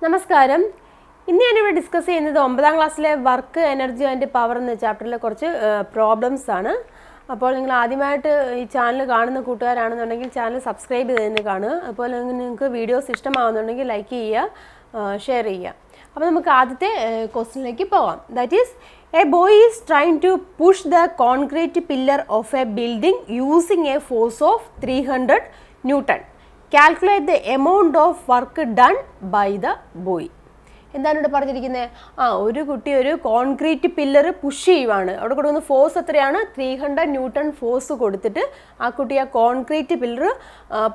നമസ്കാരം. ഇന്ന് ഞാനിവിടെ ഡിസ്കസ് ചെയ്യുന്നത് 9ാം ക്ലാസ്സിലെ വർക്ക് എനർജി ആൻഡ് പവർ എന്ന ചാപ്റ്ററിലെ കുറച്ച് പ്രോബ്ലംസ് ആണ്. അപ്പോൾ നിങ്ങൾ ആദ്യമായിട്ട് ഈ ചാനൽ കാണുന്ന കൂട്ടുകാരാണെന്നുണ്ടെങ്കിൽ ചാനൽ സബ്സ്ക്രൈബ് ചെയ്തതിന് കാണുക. അപ്പോൾ നിങ്ങൾക്ക് വീഡിയോസ് ഇഷ്ടമാവുന്നുണ്ടെങ്കിൽ ലൈക്ക് ചെയ്യുക, ഷെയർ ചെയ്യുക. അപ്പോൾ നമുക്ക് ആദ്യത്തെ ക്വസ്റ്റ്യനിലേക്ക് പോകാം. That is a boy is trying to push the concrete pillar of a building using a force of 300 newton. Calculate the amount of work done by the boy. എന്താണ് ഇവിടെ പറഞ്ഞിരിക്കുന്നത്? ഒരു കുട്ടി ഒരു കോൺക്രീറ്റ് പില്ലർ പുഷ് ചെയ്യുവാണ്. അവിടെ കൊടുക്കുന്ന force എത്രയാണ്? 300 ന്യൂട്ടൺ ഫോഴ്സ് കൊടുത്തിട്ട് ആ കുട്ടി ആ കോൺക്രീറ്റ് പില്ലർ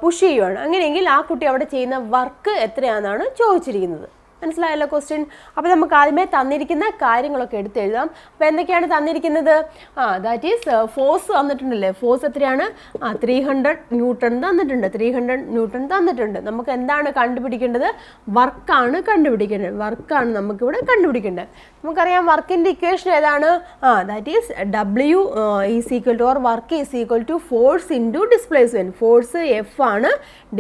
പുഷ് ചെയ്യുവാണ്. അങ്ങനെയെങ്കിൽ ആ കുട്ടി അവിടെ ചെയ്യുന്ന വർക്ക് എത്രയാണെന്നാണ് ചോദിച്ചിരിക്കുന്നത്. മനസ്സിലായല്ലോ ക്വസ്റ്റ്യൻ? അപ്പോൾ നമുക്ക് ആദ്യമേ തന്നിരിക്കുന്ന കാര്യങ്ങളൊക്കെ എടുത്തെഴുതാം. അപ്പോൾ എന്തൊക്കെയാണ് തന്നിരിക്കുന്നത്? ദാറ്റ് ഈസ് ഫോഴ്സ് തന്നിട്ടുണ്ടല്ലേ. ഫോഴ്സ് എത്രയാണ്? 300 ന്യൂട്ടൺ തന്നിട്ടുണ്ട്. 300 ന്യൂട്ടൺ തന്നിട്ടുണ്ട്. നമുക്ക് എന്താണ് കണ്ടുപിടിക്കേണ്ടത്? വർക്കാണ് കണ്ടുപിടിക്കേണ്ടത്. വർക്കാണ് നമുക്കിവിടെ കണ്ടുപിടിക്കേണ്ടത്. നമുക്കറിയാം വർക്കിൻ്റെ ഇക്വേഷൻ ഏതാണ്? That is W is equal to or work is equal to force into displacement. Force F ആണ്,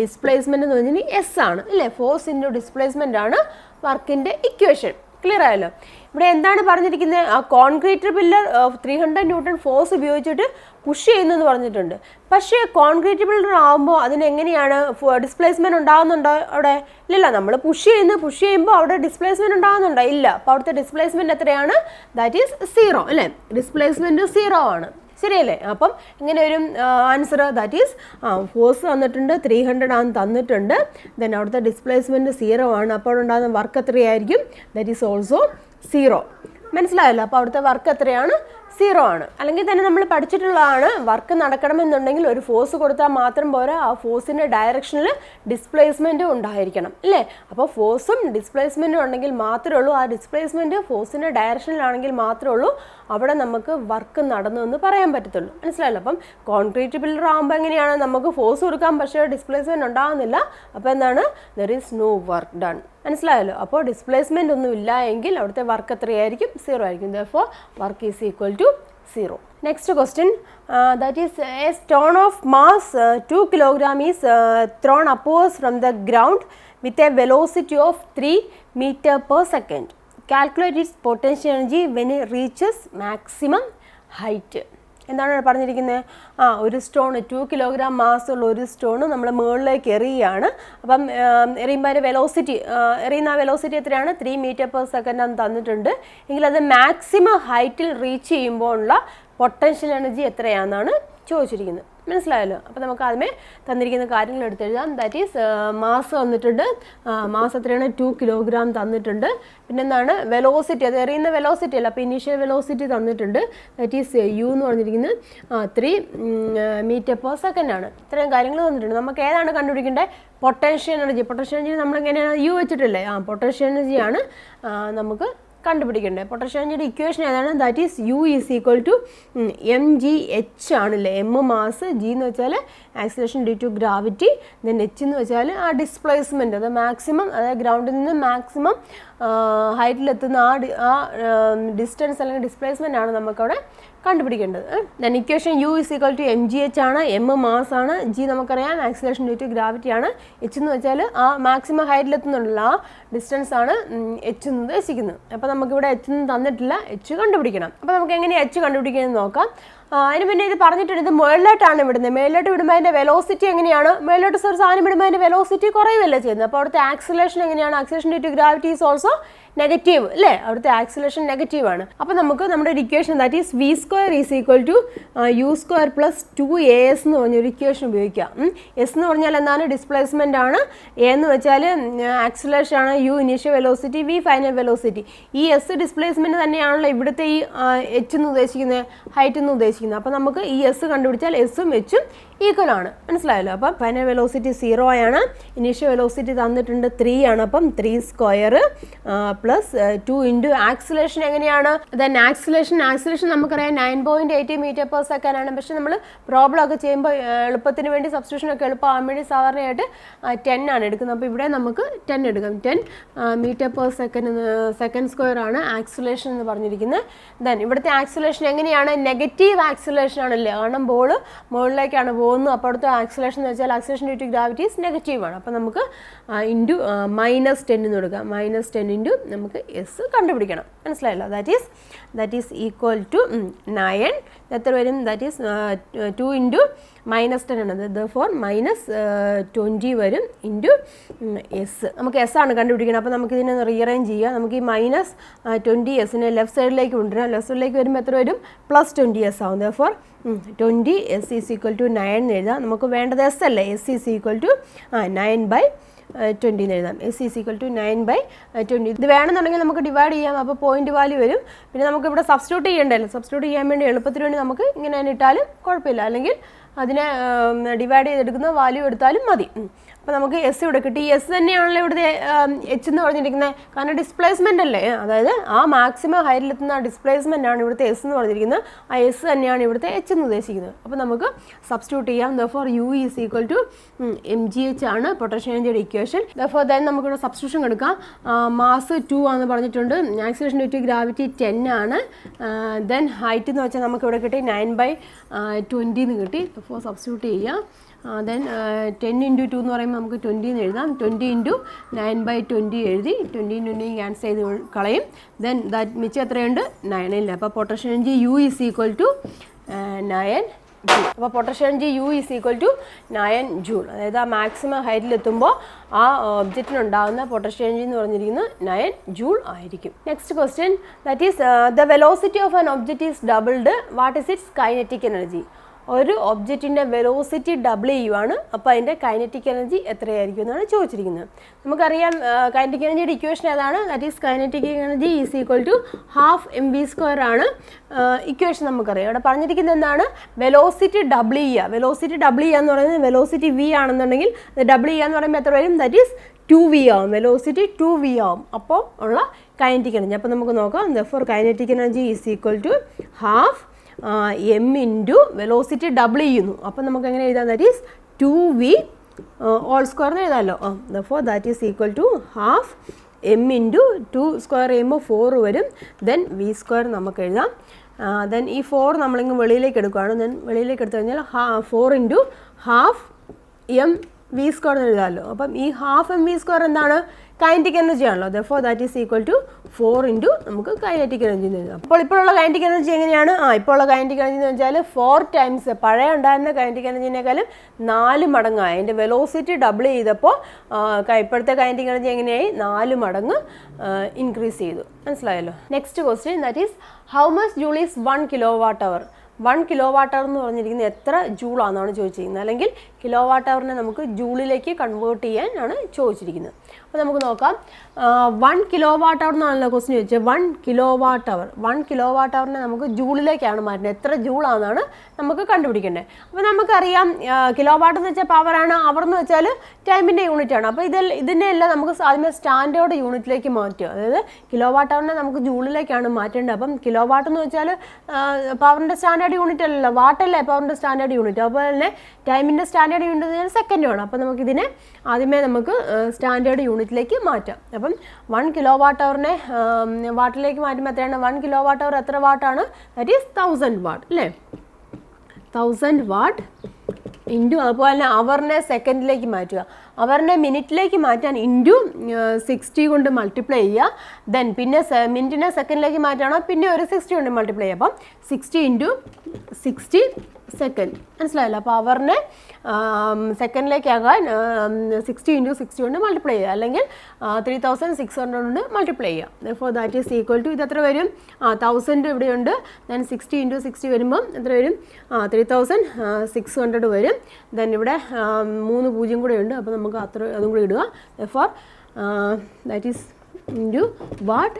ഡിസ്പ്ലേസ്മെൻറ്റ് എന്ന് പറഞ്ഞാൽ S ആണ് അല്ലേ. ഫോഴ്സ് ഇൻറ്റു ഡിസ്പ്ലേസ്മെൻ്റ് ആണ് വർക്കിൻ്റെ ഇക്വേഷൻ. ക്ലിയർ ആയല്ലോ? ഇവിടെ എന്താണ് പറഞ്ഞിരിക്കുന്നത്? ആ കോൺക്രീറ്റ് പില്ലർ 300 ന്യൂട്ടൺ ഫോഴ്സ് ഉപയോഗിച്ചിട്ട് പുഷ് ചെയ്യുന്നെന്ന് പറഞ്ഞിട്ടുണ്ട്. പക്ഷേ കോൺക്രീറ്റ് പില്ലർ ആകുമ്പോൾ അതിനെങ്ങനെയാണ് ഡിസ്പ്ലേസ്മെൻറ്റ് ഉണ്ടാകുന്നുണ്ടോ അവിടെ? ഇല്ല. നമ്മൾ പുഷ് ചെയ്യുമ്പോൾ അവിടെ ഡിസ്പ്ലേസ്മെൻറ്റ് ഉണ്ടാകുന്നുണ്ടോ? ഇല്ല. അപ്പോൾ അവിടുത്തെ ഡിസ്പ്ലേസ്മെൻറ്റ് എത്രയാണ്? ദാറ്റ് ഈസ് 0 അല്ലേ. ഡിസ്പ്ലേസ്മെൻറ്റ് 0 ആണ്. ശരിയല്ലേ? അപ്പം ഇങ്ങനെ ഒരു ആൻസർ ദാറ്റ് ഈസ് ഫോഴ്സ് തന്നിട്ടുണ്ട്, 300 ആണ് തന്നിട്ടുണ്ട്. ദെൻ അവിടുത്തെ ഡിസ്പ്ലേസ്മെൻറ്റ് 0 ആണ്. അപ്പോൾ ഉണ്ടാകുന്ന വർക്ക് എത്രയായിരിക്കും? That is also 0. മനസ്സിലായല്ലോ? അപ്പോൾ അവിടുത്തെ വർക്ക് എത്രയാണ്? 0 ആണ്. അല്ലെങ്കിൽ തന്നെ നമ്മൾ പഠിച്ചിട്ടുള്ളതാണ് വർക്ക് നടക്കണമെന്നുണ്ടെങ്കിൽ ഒരു ഫോഴ്സ് കൊടുത്താൽ മാത്രം പോരാ, ആ ഫോഴ്സിൻ്റെ ഡയറക്ഷനിൽ ഡിസ്പ്ലേസ്മെൻറ്റും ഉണ്ടായിരിക്കണം അല്ലേ. അപ്പോൾ ഫോഴ്സും ഡിസ്പ്ലേസ്മെൻറ്റും ഉണ്ടെങ്കിൽ മാത്രമേ ഉള്ളൂ, ആ ഡിസ്പ്ലേസ്മെൻറ്റ് ഫോഴ്സിൻ്റെ ഡയറക്ഷനിലാണെങ്കിൽ മാത്രമേ ഉള്ളൂ അവിടെ നമുക്ക് വർക്ക് നടന്നു എന്ന് പറയാൻ പറ്റത്തുള്ളൂ. മനസ്സിലായല്ലോ? അപ്പം കോൺക്രീറ്റ് പില്ലർ ആകുമ്പോൾ എങ്ങനെയാണ്? നമുക്ക് ഫോഴ്സ് കൊടുക്കാം, പക്ഷേ ഡിസ്പ്ലേസ്മെൻറ്റ് ഉണ്ടാകുന്നില്ല. അപ്പോൾ എന്താണ്? There is no work done. മനസ്സിലായല്ലോ? അപ്പോൾ ഡിസ്പ്ലേസ്മെൻ്റ് ഒന്നും ഇല്ല എങ്കിൽ അവിടുത്തെ വർക്ക് എത്രയായിരിക്കും? 0 ആയിരിക്കും. therefore work is equal to 0. Next question, that is a stone of mass 2 kilogram is thrown upwards from the ground with a velocity of 3 meter per second. Calculate its potential energy when it reaches maximum height. എന്താണ് പറഞ്ഞിരിക്കുന്നത്? ഒരു stone 2 kilogram മാസ്സുള്ള ഒരു stone നമ്മൾ മുകളിലേക്ക് എറിയുകയാണ്. അപ്പം എറിയുമ്പോൾ അതിൻ്റെ velocity, എറിയുന്ന velocity എത്രയാണ്? 3 meter per second എന്ന് തന്നിട്ടുണ്ട്. എങ്കിൽ അത് മാക്സിമം ഹൈറ്റിൽ റീച്ച് ചെയ്യുമ്പോൾ ഉള്ള പൊട്ടൻഷ്യൽ എനർജി എത്രയാണെന്നാണ് ചോദിച്ചിരിക്കുന്നത്. മനസ്സിലായല്ലോ? അപ്പോൾ നമുക്ക് ആദ്യമേ തന്നിരിക്കുന്ന കാര്യങ്ങൾ എടുത്തെഴുതാം. ദാറ്റ് ഈസ് മാസ് തന്നിട്ടുണ്ട്. മാസ് എത്രയാണ്? 2 kilogram തന്നിട്ടുണ്ട്. പിന്നെന്താണ്? വെലോസിറ്റി, അത് എറിയുന്ന വെലോസിറ്റി അല്ല, അപ്പോൾ ഇനീഷ്യൽ വെലോസിറ്റി തന്നിട്ടുണ്ട്. ദാറ്റ് ഈസ് U എന്ന് പറഞ്ഞിരിക്കുന്നത് 3 meter per second ആണ്. ഇത്രയും കാര്യങ്ങൾ തന്നിട്ടുണ്ട്. നമുക്ക് ഏതാണ് കണ്ടുപിടിക്കേണ്ടത്? Potential energy. പൊട്ടൻഷ്യൽ എനർജി നമ്മളിങ്ങനെയാണ് U വെച്ചിട്ടില്ലേ? പൊട്ടൻഷ്യൽ എനർജിയാണ് നമുക്ക് കണ്ടുപിടിക്കേണ്ടത്. പൊട്ടൻഷ്യൽ എനർജിയുടെ ഇക്വേഷൻ ഏതാണ്? That is U is equal to mgh ആണല്ലേ. M മാസ്, G എന്ന് വെച്ചാൽ acceleration due to gravity, then H എന്ന് വെച്ചാൽ ആ ഡിസ്പ്ലേസ്മെൻറ്റ്, അത് മാക്സിമം, അതായത് ഗ്രൗണ്ടിൽ നിന്ന് മാക്സിമം ഹൈറ്റിലെത്തുന്ന ആ ഡിസ്റ്റൻസ് അല്ലെങ്കിൽ ഡിസ്പ്ലേസ്മെൻ്റ് ആണ് നമുക്കവിടെ കണ്ടുപിടിക്കേണ്ടത്. Then equation U is equal to mgh ആണ്, M മാസ് ആണ്, G നമുക്കറിയാം ആക്സിലറേഷൻ ഡ്യൂ ടു ഗ്രാവിറ്റി ആണ്, H എന്ന് വെച്ചാൽ ആ മാക്സിമം ഹൈറ്റിലെത്തുന്നുണ്ടല്ലോ ആ ഡിസ്റ്റൻസ് ആണ് H എന്ന് ഉദ്ദേശിക്കുന്നത്. അപ്പോൾ നമുക്കിവിടെ H ഒന്നും തന്നിട്ടില്ല, H കണ്ടുപിടിക്കണം. അപ്പോൾ നമുക്ക് എങ്ങനെ H കണ്ടുപിടിക്കുന്നത് നോക്കാം. അതിന് പിന്നെ ഇത് പറഞ്ഞിട്ടുണ്ട്, ഇത് മുകളിലോട്ടാണ് വിടുന്നത്. മേളിലോട്ട് വിടുമ്പോൾ അതിൻ്റെ വെലോസിറ്റി എങ്ങനെയാണ്? മേളിലോട്ട് ഒരു സാധനം വിടുമ്പോൾ അതിൻ്റെ വെലോസിറ്റി കുറയുകയല്ലേ ചെയ്യുന്നത്. അപ്പോൾ അവിടുത്തെ ആക്സിലേഷൻ എങ്ങനെയാണ്? Acceleration due to gravity is also negative അല്ലേ. അവിടുത്തെ ആക്സിലേഷൻ നെഗറ്റീവ് ആണ്. അപ്പോൾ നമുക്ക് നമ്മുടെ ഒരു equation that is V² is equal to U² plus 2as എന്ന് പറഞ്ഞൊരു ഇക്വേഷൻ ഉപയോഗിക്കാം. S എന്ന് പറഞ്ഞാൽ എന്താണ്? ഡിസ്പ്ലേസ്മെൻ്റ് ആണ്. A എന്ന് വെച്ചാൽ ആക്സിലേഷൻ ആണ്. U initial velocity, V final velocity. ഈ S ഡിസ്പ്ലേസ്മെൻറ്റ് തന്നെയാണല്ലോ ഇവിടുത്തെ ഈ H എന്ന് ഉദ്ദേശിക്കുന്നത്, ഹൈറ്റ് എന്ന് ഉദ്ദേശിക്കുന്നത്. അപ്പോൾ നമുക്ക് ഈ S കണ്ടുപിടിച്ചാൽ S ഉം H ഉം ഈക്വൽ ആണ്. മനസ്സിലായല്ലോ? അപ്പം ഫൈനൽ വെലോസിറ്റി 0 ആണ്. ഇനീഷ്യൽ വെലോസിറ്റി തന്നിട്ടുണ്ട് 3 ആണ്. അപ്പം 3² പ്ലസ് 2 ഇൻറ്റു ആക്സിലേഷൻ എങ്ങനെയാണ്? ദെൻ ആക്സിലേഷൻ നമുക്കറിയാം 9.8 meter per second ആണ്. പക്ഷേ നമ്മൾ പ്രോബ്ലം ഒക്കെ ചെയ്യുമ്പോൾ എളുപ്പത്തിന് വേണ്ടി സബ്സ്റ്റിറ്റ്യൂഷൻ ഒക്കെ എളുപ്പമാകാൻ വേണ്ടി സാധാരണയായിട്ട് 10 ആണ് എടുക്കുന്നത്. അപ്പോൾ ഇവിടെ നമുക്ക് 10 എടുക്കാം. 10 meter per second² ആണ് ആക്സിലേഷൻ എന്ന് പറഞ്ഞിരിക്കുന്നത്. ദെൻ ഇവിടുത്തെ ആക്സിലേഷൻ എങ്ങനെയാണ്? നെഗറ്റീവ് ആക്സിലേഷൻ ആണല്ലേ. കാരണം ബോൾ മുകളിലേക്കാണ് പോകുന്നത്. പോകുന്നു. അപ്പോൾ അടുത്ത ആക്സിലേഷൻ എന്ന് വെച്ചാൽ acceleration due to gravity is നെഗറ്റീവാണ്. അപ്പോൾ നമുക്ക് ഇൻറ്റു -10 എന്ന് കൊടുക്കാം. -10 ഇൻറ്റു നമുക്ക് എസ് കണ്ടുപിടിക്കണം. മനസ്സിലായല്ലോ? That is equal to 9. എത്ര വരും? ദാറ്റ് ഈസ് 2 ഇൻറ്റു -10 ആണ്. therefore -20 വരും ഇൻറ്റു എസ്. നമുക്ക് എസ് ആണ് കണ്ടുപിടിക്കണം. അപ്പോൾ നമുക്കിതിനെ റീഅറേഞ്ച് ചെയ്യാം. നമുക്ക് ഈ -20 എസിനെ ലെഫ്റ്റ് സൈഡിലേക്ക് കൊണ്ടുവരാം. ലെഫ്റ്റ് സൈഡിലേക്ക് വരുമ്പോൾ എത്ര വരും? +20 എസ് ആവും. therefore 20 S is equal to 9 എന്ന് എഴുതാം. നമുക്ക് വേണ്ടത് എസ് അല്ലേ? എസ് ഈസ് ഈക്വൽ ടു 9/20 എന്ന് എഴുതാം. S is equal to 9/20. ഇത് വേണമെന്നുണ്ടെങ്കിൽ നമുക്ക് ഡിവൈഡ് ചെയ്യാം. അപ്പോൾ പോയിന്റ് വാല്യൂ വരും. പിന്നെ നമുക്ക് ഇവിടെ സബ്സ്റ്റിറ്റ്യൂട്ട് ചെയ്യേണ്ടല്ലോ. സബ്സ്റ്റിറ്റ്യൂട്ട് ചെയ്യാൻ വേണ്ടി എളുപ്പത്തിന് വേണ്ടി നമുക്ക് ഇങ്ങനെ തന്നെ ഇട്ടാലും കുഴപ്പമില്ല. അല്ലെങ്കിൽ അതിനെ ഡിവൈഡ് ചെയ്തെടുക്കുന്ന വാല്യൂ എടുത്താലും മതി. അപ്പോൾ നമുക്ക് എസ് ഇവിടെ കിട്ടി. എസ് തന്നെയാണല്ലോ ഇവിടുത്തെ എച്ച് എന്ന് പറഞ്ഞിരിക്കുന്നത്. കാരണം ഡിസ്പ്ലേസ്മെൻ്റ് അല്ലേ? അതായത് ആ മാക്സിമം ഹൈറ്റിലെത്തുന്ന ഡിസ്പ്ലേസ്മെൻ്റ് ആണ് ഇവിടുത്തെ എസ് എന്ന് പറഞ്ഞിരിക്കുന്നത്. ആ എസ് തന്നെയാണ് ഇവിടുത്തെ എച്ച് എന്ന് ഉദ്ദേശിക്കുന്നത്. അപ്പോൾ നമുക്ക് സബ്സ്റ്റിറ്റ്യൂട്ട് ചെയ്യാം. therefore U is equal to mgh ആണ് പൊട്ടൻഷ്യൽ എനർജിയുടെ ഇക്വേഷൻ. therefore then നമുക്കിവിടെ സബ്സ്റ്റിറ്റ്യൂഷൻ എടുക്കാം. മാസ് 2 ആണെന്ന് പറഞ്ഞിട്ടുണ്ട്. ആക്സിലറേഷൻ ഡ്യൂ ടു ഗ്രാവിറ്റി 10 ആണ്. ദെൻ ഹൈറ്റ് എന്ന് വെച്ചാൽ നമുക്കിവിടെ കിട്ടി 9/20 എന്ന് കിട്ടി. therefore സബ്സ്റ്റിറ്റ്യൂട്ട് ചെയ്യാം. ദെൻ 10 ഇൻറ്റു 2 എന്ന് പറയുമ്പോൾ നമുക്ക് 20 എന്ന് എഴുതാം. 20 ഇൻറ്റു 9/20 എഴുതി. 20 20 ക്യാൻസൽ ചെയ്ത് കളയും. ദെൻ ദാറ്റ് മിച്ചം എത്രയുണ്ട്? 9 ഇല്ല. അപ്പോൾ potential energy U is equal to 9 joule. അപ്പോൾ potential energy U is equal to 9 joule. അതായത് ആ മാക്സിമം ഹൈറ്റിലെത്തുമ്പോൾ ആ ഒബ്ജക്റ്റിനുണ്ടാകുന്ന പൊട്ടൻഷ്യൽ എനർജി എന്ന് പറഞ്ഞിരിക്കുന്നത് 9 ജൂൾ ആയിരിക്കും. Next question, that is the velocity of an object is doubled. What is it's kinetic energy? ഒരു ഒബ്ജക്റ്റിൻ്റെ velocity double ചെയ്യുവാണ്. അപ്പോൾ അതിൻ്റെ കൈനറ്റിക് എനർജി എത്രയായിരിക്കും എന്നാണ് ചോദിച്ചിരിക്കുന്നത്. നമുക്കറിയാം കൈനറ്റിക് എനർജിയുടെ ഇക്വേഷൻ ഏതാണ്? That is kinetic energy is equal to ½ mv² ആണ് ഇക്വേഷൻ. നമുക്കറിയാം ഇവിടെ പറഞ്ഞിരിക്കുന്നത് എന്താണ്? വെലോസിറ്റി ഡബിൾ ചെയ്യുക. വെലോസിറ്റി ഡബിൾ ചെയ്യുക എന്ന് പറയുന്നത് വെലോസിറ്റി v ആണെന്നുണ്ടെങ്കിൽ ഡബിൾ ചെയ്യുക എന്ന് പറയുമ്പോൾ എത്ര വരും? ദാറ്റ് ഈസ് 2v ആവും. വെലോസിറ്റി 2v ആവും. അപ്പോൾ ഉള്ള കൈനറ്റിക് എനർജി. അപ്പോൾ നമുക്ക് നോക്കാം. therefore kinetic energy is equal to ½ m into velocity double ചെയ്യുന്നു. അപ്പം നമുക്ക് എങ്ങനെ എഴുതാം? That is 2v whole square എന്ന് എഴുതാമല്ലോ. therefore that is equal to ½ m into 2 square ചെയ്യുമ്പോൾ 4 വരും. ദെൻ v² നമുക്ക് എഴുതാം. ദെൻ ഈ 4 നമ്മളിങ്ങ് വെളിയിലേക്ക് എടുക്കുകയാണ്. ദെൻ വെളിയിലേക്ക് എടുത്തു കഴിഞ്ഞാൽ 4 ഇൻറ്റു ½ mv² എന്ന് എഴുതാമല്ലോ. അപ്പം ഈ ½ mv² എന്താണ്? കൈനറ്റിക് എനർജി ആണല്ലോ. therefore that is equal to 4 into നമുക്ക് കൈനറ്റിക് എനർജി എന്ന് എഴുതാം. അപ്പോൾ ഇപ്പോഴുള്ള കൈനറ്റിക് എനർജി എങ്ങനെയാണ്? ഇപ്പോൾ ഉള്ള കൈനറ്റിക് എനർജി എന്ന് വെച്ചാൽ 4 ടൈംസ് പഴയ ഉണ്ടായിരുന്ന കൈനറ്റിക് എനർജിനേക്കാളും 4 മടങ്ങായി. അതിൻ്റെ വെലോസിറ്റി ഡബിൾ ചെയ്തപ്പോൾ ഇപ്പോഴത്തെ കൈനറ്റിക് എനർജി എങ്ങനെയായി? 4 മടങ്ങ് ഇൻക്രീസ് ചെയ്തു. മനസ്സിലായല്ലോ? Next question, that is how much joule is 1 kWh? 1 kWh എന്ന് പറഞ്ഞിരിക്കുന്നത് എത്ര ജൂളാണെന്നാണ് ചോദിച്ചിരിക്കുന്നത്. അല്ലെങ്കിൽ kWh നമുക്ക് ജൂളിലേക്ക് കൺവേർട്ട് ചെയ്യാനാണ് ചോദിച്ചിരിക്കുന്നത്. അപ്പോൾ നമുക്ക് നോക്കാം. 1 kWh എന്നാണല്ലോ ക്വസ്റ്റ്യൻ ചോദിച്ചത്. 1 kWh 1 kWh നമുക്ക് ജൂളിലേക്കാണ് മാറ്റുന്നത്. എത്ര ജൂളാണെന്നാണ് നമുക്ക് കണ്ടുപിടിക്കേണ്ടത്. അപ്പോൾ നമുക്കറിയാം കിലോവാട്ട് എന്ന് വെച്ചാൽ പവറാണ്, അവർ എന്ന് വെച്ചാൽ ടൈമിൻ്റെ യൂണിറ്റ് ആണ്. അപ്പോൾ ഇതിനെല്ലാം നമുക്ക് ആദ്യമേ സ്റ്റാൻഡേർഡ് യൂണിറ്റിലേക്ക് മാറ്റുക. അതായത് കിലോവാട്ടറിനെ നമുക്ക് ജൂളിലേക്കാണ് മാറ്റേണ്ടത്. അപ്പം കിലോവാട്ട് എന്ന് വെച്ചാൽ പവറിൻ്റെ സ്റ്റാൻഡേർഡ് യൂണിറ്റ് അല്ലല്ലോ, വാട്ടല്ലേ പവറിൻ്റെ സ്റ്റാൻഡേർഡ് യൂണിറ്റ്. അപ്പോൾ തന്നെ ടൈമിൻ്റെ സ്റ്റാൻഡേർഡ് യൂണിറ്റ് എന്ന് വെച്ചാൽ സെക്കൻഡുമാണ്. അപ്പോൾ നമുക്കിതിനെ ആദ്യമേ നമുക്ക് സ്റ്റാൻഡേർഡ് യൂണിറ്റിലേക്ക് മാറ്റാം. അപ്പം 1 kWh വാട്ടിലേക്ക് മാറ്റുമ്പോൾ എത്രയാണ്? 1 kWh എത്ര വാട്ടാണ്? ദാറ്റ് ഈസ് 1000 വാട്ട് അല്ലേ? 1000 വാട്ട് ഇൻറ്റു അതുപോലെ തന്നെ അവറിനെ സെക്കൻഡിലേക്ക് മാറ്റുക. അവറിനെ മിനിറ്റിലേക്ക് മാറ്റാൻ ഇൻറ്റു 60 കൊണ്ട് മൾട്ടിപ്ലൈ ചെയ്യുക. ദെൻ പിന്നെ മിനിറ്റിനെ സെക്കൻഡിലേക്ക് മാറ്റുകയാണോ പിന്നെ ഒരു 60 കൊണ്ട് മൾട്ടിപ്ലൈ ചെയ്യുക. അപ്പം 60 ഇൻറ്റു 60 സെക്കൻഡ്. മനസ്സിലായല്ലോ? അപ്പോൾ അവറിനെ സെക്കൻഡിലേക്കാകാൻ 60 ഇൻറ്റു 60 കൊണ്ട് മൾട്ടിപ്ലൈ ചെയ്യുക, അല്ലെങ്കിൽ 3600 കൊണ്ട് മൾട്ടിപ്ലൈ ചെയ്യുക. therefore that is equal to ഇത് എത്ര വരും? 1000 ഇവിടെയുണ്ട്. ദെൻ 60 ഇൻറ്റു 60 വരുമ്പം എത്ര വരും? 3600 വരും. ദെൻ ഇവിടെ 3 പൂജ്യം കൂടെ ഉണ്ട്. അപ്പോൾ നമുക്ക് അതും കൂടി ഇടുക. therefore that is into watt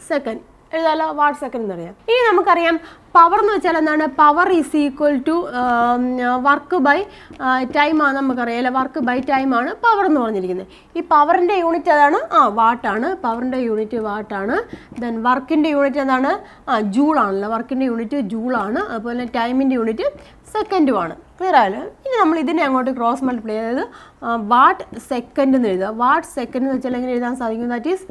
second എഴുതാലോ. വാട്ട് സെക്കൻഡ് എന്നറിയാം. ഇനി നമുക്കറിയാം പവർ എന്ന് വെച്ചാൽ എന്താണ്? Power is equal to work by ടൈമാണ്. നമുക്കറിയാം അല്ലെ, വർക്ക് ബൈ ടൈമാണ് പവർ എന്ന് പറഞ്ഞിരിക്കുന്നത്. ഈ പവറിൻ്റെ യൂണിറ്റ് ഏതാണ്? വാട്ടാണ്. പവറിൻ്റെ യൂണിറ്റ് വാട്ടാണ്. ദെൻ വർക്കിൻ്റെ യൂണിറ്റ് എന്താണ്? ജൂളാണല്ലോ. വർക്കിൻ്റെ യൂണിറ്റ് ജൂളാണ്. അതുപോലെ ടൈമിൻ്റെ യൂണിറ്റ് സെക്കൻഡുമാണ്. ക്ലിയർ ആയല്ലോ? ഇനി നമ്മൾ ഇതിനെ അങ്ങോട്ട് ക്രോസ് മൾട്ടിപ്ലൈ ചെയ്തത് വാട്ട് സെക്കൻഡ് എന്ന് എഴുതുക. വാട്ട് സെക്കൻഡ് എന്ന് വെച്ചാൽ എങ്ങനെ എഴുതാൻ സാധിക്കും? ദാറ്റ് ഈസ്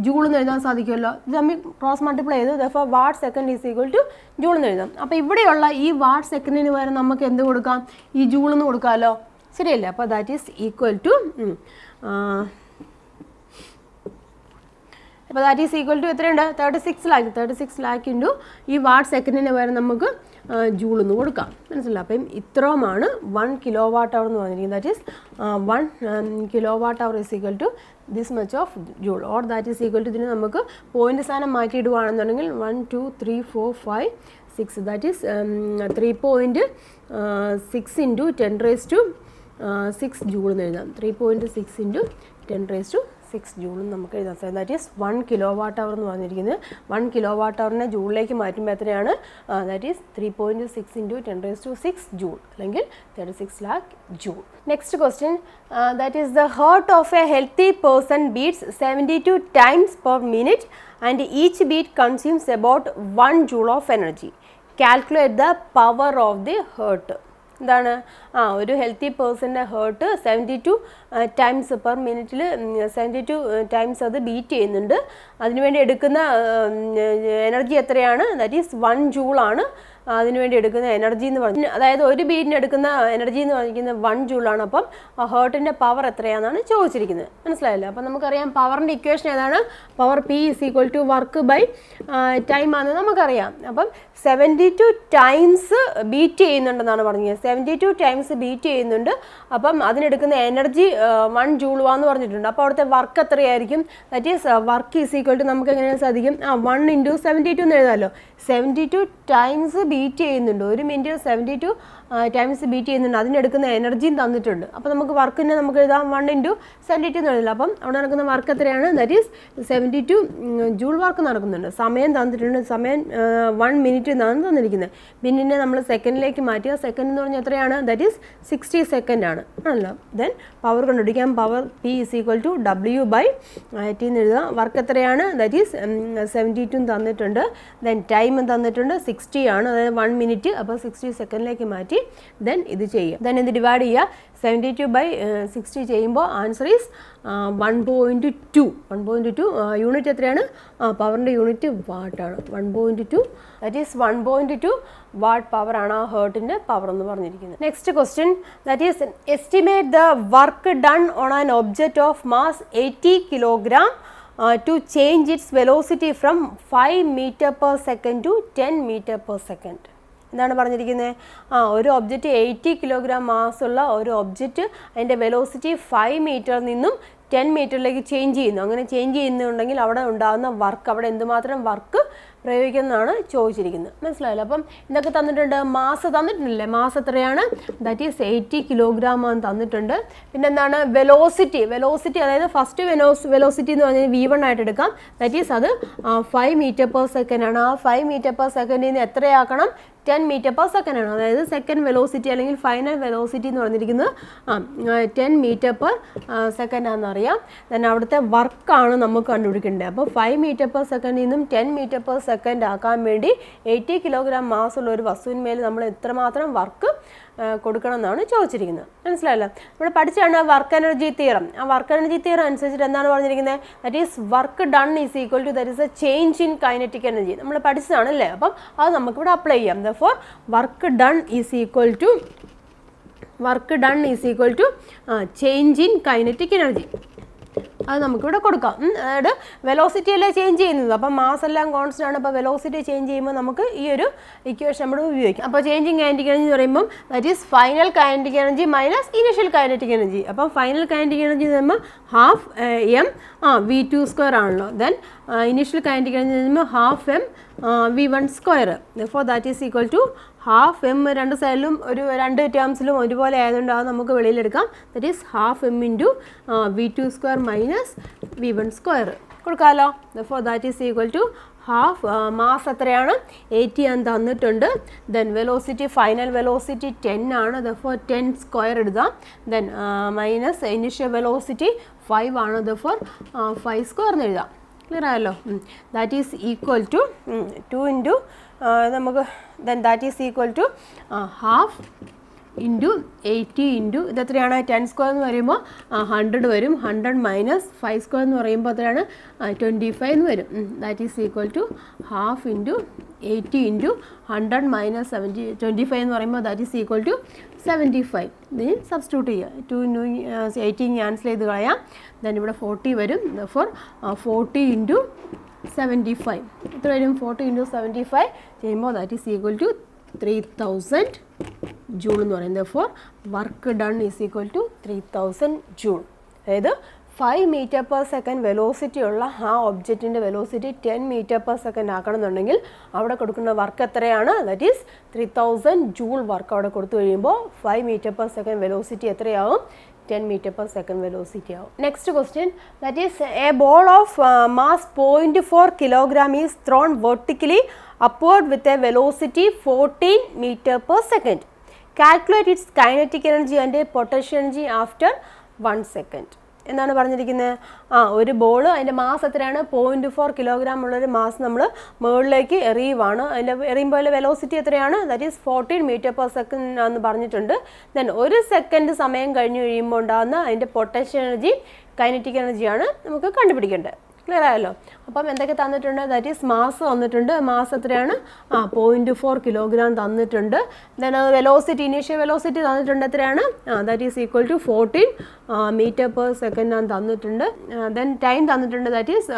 ജൂൾ എന്ന് എഴുതാൻ സാധിക്കുമല്ലോ. ഇത് തമ്മിൽ ക്രോസ് മൾട്ടിപ്ലൈ ചെയ്ത് ദഫോ what second is equal to joule എന്ന് എഴുതാം. അപ്പോൾ ഇവിടെയുള്ള ഈ വാട്ട് സെക്കൻഡിന് പകരം നമുക്ക് എന്ത് കൊടുക്കാം? ഈ ജൂൾ എന്ന് കൊടുക്കാമല്ലോ, ശരിയല്ലേ? അപ്പോൾ ദാറ്റ് ഈസ് ഈക്വൽ ടു അപ്പോൾ ദാറ്റ് ഈസ് ഈക്വൽ ടു എത്രയുണ്ട്? 36 ലാക്ക് ഇൻറ്റു ഈ വാട്ട് സെക്കൻഡിന് പകരം നമുക്ക് ജൂൾ എന്ന് കൊടുക്കാം. മനസ്സിലായി? അപ്പം ഇത്രയുമാണ് 1 കിലോവാട്ട് അവർ എന്ന് പറഞ്ഞിരിക്കുന്നത്. That is 1 kilowatt hour is equal to this much of joule, or that is equal to ഇതിന് നമുക്ക് പോയിന്റ് സ്ഥാനം മാറ്റിയിടുകയാണെന്നുണ്ടെങ്കിൽ 1 2 3 4 5 6 ദാറ്റ് ഈസ് 3.6 ഇൻറ്റു 10⁻6 ജൂൾ എന്ന് എഴുതാം. 3.6 ഇൻറ്റു 10⁻6 ജൂൾ നമുക്ക് എഴുതാം. ദാറ്റ് ഈസ് 1 കിലോവാട്ട് അവർ എന്ന് പറഞ്ഞിരിക്കുന്നത്. 1 കിലോവാട്ട് അവറിനെ ജൂളിലേക്ക് മാറ്റുമ്പോൾ എത്രയാണ്? ദാറ്റ് ഈസ് 3.6 ഇൻറ്റു 10⁻6 ജൂൾ, അല്ലെങ്കിൽ 36 lakh joule. Next question, that is the heart of a healthy person beats 72 times per minute and each beat consumes about 1 joule of energy. Calculate the power of the heart. എന്താണ്? ഒരു healthy പേഴ്സൻ്റെ heart 72 times per മിനിറ്റിൽ 72 times അത് beat ചെയ്യുന്നുണ്ട്. അതിനുവേണ്ടി എടുക്കുന്ന energy എത്രയാണ്? That is 1 ജൂളാണ് അതിനുവേണ്ടി എടുക്കുന്ന എനർജി എന്ന് പറഞ്ഞു. അതായത് ഒരു ബീറ്റിന് എടുക്കുന്ന എനർജി എന്ന് പറഞ്ഞിരിക്കുന്നത് 1 ജൂളാണ്. അപ്പം ഹേർട്ടിൻ്റെ പവർ എത്രയാണെന്നാണ് ചോദിച്ചിരിക്കുന്നത്. മനസ്സിലായല്ലോ? അപ്പം നമുക്കറിയാം പവറിൻ്റെ ഇക്വേഷൻ ഏതാണ്? Power P is equal to work by time ആണെന്ന് നമുക്കറിയാം. അപ്പം 72 times ബീറ്റ് ചെയ്യുന്നുണ്ടെന്നാണ് പറഞ്ഞത്. 72 times ബീറ്റ് ചെയ്യുന്നുണ്ട്. അപ്പം അതിനെടുക്കുന്ന എനർജി 1 ജൂളുവാന്ന് പറഞ്ഞിട്ടുണ്ട്. അപ്പോൾ അവിടുത്തെ വർക്ക് എത്രയായിരിക്കും? That is work is equal to നമുക്ക് എങ്ങനെയാണ് സാധിക്കും? 1 ഇൻറ്റു 72 എന്ന് എഴുതാമല്ലോ. 72 times ബീറ്റ് ചെയ്യുന്നുണ്ട്. ഒരു മിനിറ്റ് 72 times ബീറ്റ് ചെയ്യുന്നുണ്ട്. അതിനെടുക്കുന്ന എനർജിയും തന്നിട്ടുണ്ട്. അപ്പോൾ നമുക്ക് വർക്കിനെ നമുക്ക് എഴുതാം 1 ഇൻറ്റു 72 എന്ന് എഴുതില്ല. അപ്പം അവിടെ നടക്കുന്ന വർക്ക് എത്രയാണ്? ദാറ്റ് ഈസ് 72 ജൂൾ വർക്ക് നടക്കുന്നുണ്ട്. സമയം തന്നിട്ടുണ്ട്. സമയം 1 മിനിറ്റ് എന്നാണ് തന്നിരിക്കുന്നത്. പിന്നിനെ നമ്മൾ സെക്കൻഡിലേക്ക് മാറ്റുക. സെക്കൻഡ് എന്ന് പറഞ്ഞാൽ എത്രയാണ്? ദാറ്റ് ഈസ് 60 സെക്കൻഡ് ആണ് ആണല്ലോ. ദെൻ പവർ കണ്ടുപിടിക്കാം. Power P is equal to W by T എന്ന് എഴുതുക. വർക്ക് എത്രയാണ്? ദാറ്റ് ഈസ് 72 തന്നിട്ടുണ്ട്. ദെൻ ടൈം തന്നിട്ടുണ്ട് 60 ആണ്, അതായത് 1 മിനിറ്റ്. അപ്പോൾ 60 സെക്കൻഡിലേക്ക് മാറ്റി ദെൻ ഇത് ചെയ്യുക. ദെൻ ഇത് ഡിവൈഡ് ചെയ്യുക. 72 ബൈ 60 ചെയ്യുമ്പോൾ ആൻസർ ഈസ് 1.2. 1.2 യൂണിറ്റ് എത്രയാണ്? പവറിൻ്റെ യൂണിറ്റ് വാട്ടാണ്. 1.2 ദാറ്റ് ഈസ് 1.2 വാട്ട് പവറാണ് ആ ഹേർട്ടിൻ്റെ പവർ എന്ന് പറഞ്ഞിരിക്കുന്നത്. Next question, that is estimate the work done on an object of mass 80 kilogram to change its velocity from 5 meter per second to 10 meter per second. എന്താണ് പറഞ്ഞിരിക്കുന്നത്? ഒരു object 80 kilogram മാസ്സുള്ള ഒരു object അതിൻ്റെ velocity 5 മീറ്ററിൽ നിന്നും 10 മീറ്ററിലേക്ക് change ചെയ്യുന്നു. അങ്ങനെ change ചെയ്യുന്നുണ്ടെങ്കിൽ അവിടെ ഉണ്ടാകുന്ന വർക്ക്, അവിടെ എന്തുമാത്രം വർക്ക് പ്രയോഗിക്കുന്നതാണ് ചോദിച്ചിരിക്കുന്നത്. മനസ്സിലായല്ലോ? അപ്പം ഇതൊക്കെ തന്നിട്ടുണ്ട്. മാസ് തന്നിട്ടില്ലേ? മാസ് എത്രയാണ്? ദാറ്റ് ഈസ് 80 kilogram ആണ് തന്നിട്ടുണ്ട്. പിന്നെ എന്താണ്? വെലോസിറ്റി. അതായത് ഫസ്റ്റ് വെലോസിറ്റി എന്ന് പറഞ്ഞാൽ V1 ആയിട്ട് എടുക്കാം. ദാറ്റ് ഈസ് അത് 5 meter per second ആണ്. ആ 5 meter per second നിന്ന് എത്രയാക്കണം? 10 meter per second ആണ്. അതായത് സെക്കൻഡ് വെലോസിറ്റി അല്ലെങ്കിൽ ഫൈനൽ വെലോസിറ്റി എന്ന് പറഞ്ഞിരിക്കുന്നത് 10 meter per second ആണെന്നറിയാം. ദെൻ അവിടുത്തെ വർക്കാണ് നമുക്ക് കണ്ടുപിടിക്കേണ്ടത്. അപ്പോൾ 5 meter per second നിന്നും 10 meter per second ആക്കാൻ വേണ്ടി 80 kilogram മാസ്സുള്ള ഒരു വസ്തുവിന്മേൽ നമ്മൾ എത്രമാത്രം വർക്ക് കൊടുക്കണം എന്നാണ് ചോദിച്ചിരിക്കുന്നത്. മനസ്സിലായല്ലോ? ഇവിടെ പഠിച്ചാണ് വർക്ക് എനർജി തിയറം. ആ വർക്ക് എനർജി തിയറം അനുസരിച്ചിട്ട് എന്താണ് പറഞ്ഞിരിക്കുന്നത്? That is work done is equal to that is a change in kinetic energy. നമ്മൾ പഠിച്ചതാണ് അല്ലേ? അപ്പം അത് നമുക്കിവിടെ അപ്ലൈ ചെയ്യാം. Therefore work done is equal to change in kinetic energy. അത് നമുക്കിവിടെ കൊടുക്കാം. അതായത് വെലോസിറ്റി അല്ലേ ചേഞ്ച് ചെയ്യുന്നത്. അപ്പം മാസ് എല്ലാം കോൺസ്റ്റന്റ് ആണ്. അപ്പോൾ വെലോസിറ്റി ചേഞ്ച് ചെയ്യുമ്പോൾ നമുക്ക് ഈ ഒരു ഇക്വേഷൻ നമ്മൾ ഉപയോഗിക്കാം. അപ്പോൾ ചേഞ്ചിങ് കൈനറ്റിക് എനർജി എന്ന് പറയുമ്പോൾ that is final kinetic energy minus initial kinetic energy. അപ്പം ഫൈനൽ കൈനറ്റിക് എനർജി എന്ന് പറയുമ്പോൾ ഹാഫ് m V2² ആണല്ലോ. ദെൻ ഇനിഷ്യൽ കൈനറ്റിക് എനർജി എന്ന് പറയുമ്പോൾ half m V1². For that is equal to half m രണ്ട് സൈഡിലും രണ്ട് ടേംസിലും ഒരുപോലെ ആയതുകൊണ്ട് അത് നമുക്ക് വെളിയിലെടുക്കാം. That is half m into V2² minus V1² കൊടുക്കാമല്ലോ. For that is equal to half. Mass എത്രയാണ്? 80 ആണ് തന്നിട്ടുണ്ട്. ദെൻ വെലോസിറ്റി ഫൈനൽ വെലോസിറ്റി 10 ആണ്. ദെർഫോർ 10² എഴുതാം. ദെൻ മൈനസ് ഇനിഷ്യൽ വെലോസിറ്റി 5 ആണ്. ദെർഫോർ 5² എന്ന് എഴുതാം. ക്ലിയർ ആയല്ലോ? That is equal to 2 into നമുക്ക് then that is equal to half into 80 into ഇത് എത്രയാണ് 10 സ്ക്വയർ എന്ന് പറയുമ്പോൾ 100 വരും. 100 മൈനസ് 5 സ്ക്വയർ എന്ന് പറയുമ്പോൾ എത്രയാണ് 25 എന്ന് വരും. That is equal to half into 80 into 100 minus 25 എന്ന് പറയുമ്പോൾ ദാറ്റ് ഈസ് ഈക്വൽ ടു 75. ഇതിന് സബ്സ്റ്റിറ്റ്യൂട്ട് ചെയ്യുക. 2 18 ക്യാൻസൽ ചെയ്ത് കളയാം. ദെൻ ഇവിടെ 40 വരും. ഫോർ 40 ഇൻറ്റു 75 എത്ര വരും? 40 ഇൻറ്റു 75 ചെയ്യുമ്പോൾ that is equal to 3000 joule എന്ന് പറയുന്നത്. For work done is equal to 3000 joule. അതായത് 5 മീറ്റർ പെർ സെക്കൻഡ് വെലോസിറ്റി ഉള്ള ആ ഒബ്ജക്റ്റിൻ്റെ വെലോസിറ്റി 10 മീറ്റർ പെർ സെക്കൻഡ് ആക്കണമെന്നുണ്ടെങ്കിൽ അവിടെ കൊടുക്കുന്ന വർക്ക് എത്രയാണ്? ദാറ്റ് ഈസ് 3000 ജൂൾ വർക്ക് അവിടെ കൊടുത്തു കഴിയുമ്പോൾ 5 മീറ്റർ പെർ സെക്കൻഡ് വെലോസിറ്റി എത്രയാവും? 10 meter per second velocity ആവും. Next question, that is a ball of mass 0.4 kilogram is thrown vertically upward with a velocity 14 meter per second. Calculate its kinetic energy and potential energy after 1 second. എന്നാണ് പറഞ്ഞിരിക്കുന്നത്. ഒരു ball അതിൻ്റെ mass എത്രയാണ്? 0.4 kilogram ഉള്ളൊരു mass നമ്മൾ മുകളിലേക്ക് എറിയുവാണ്. അതിൻ്റെ എറിയുമ്പോൾ അതിൻ്റെ വെലോസിറ്റി എത്രയാണ്? That is 14 meter per second എന്ന് പറഞ്ഞിട്ടുണ്ട്. ദെൻ 1 സെക്കൻഡ് സമയം കഴിഞ്ഞ് കഴിയുമ്പോൾ ഉണ്ടാകുന്ന അതിൻ്റെ പൊട്ടൻഷ്യൽ എനർജി കൈനറ്റിക് എനർജിയാണ് നമുക്ക് കണ്ടുപിടിക്കേണ്ടത്. ക്ലിയർ ആയല്ലോ? അപ്പം എന്തൊക്കെ തന്നിട്ടുണ്ട്? ദാറ്റ് ഈസ് മാസ് തന്നിട്ടുണ്ട്. മാസ് എത്രയാണ്? 0.4 kilogram തന്നിട്ടുണ്ട്. ദെൻ വെലോസിറ്റി, ഇനീഷ്യൽ വെലോസിറ്റി തന്നിട്ടുണ്ട്. എത്രയാണ്? That is equal to 14 meter per second ആണ് തന്നിട്ടുണ്ട്. ദെൻ ടൈം തന്നിട്ടുണ്ട്. ദാറ്റ് ഈസ്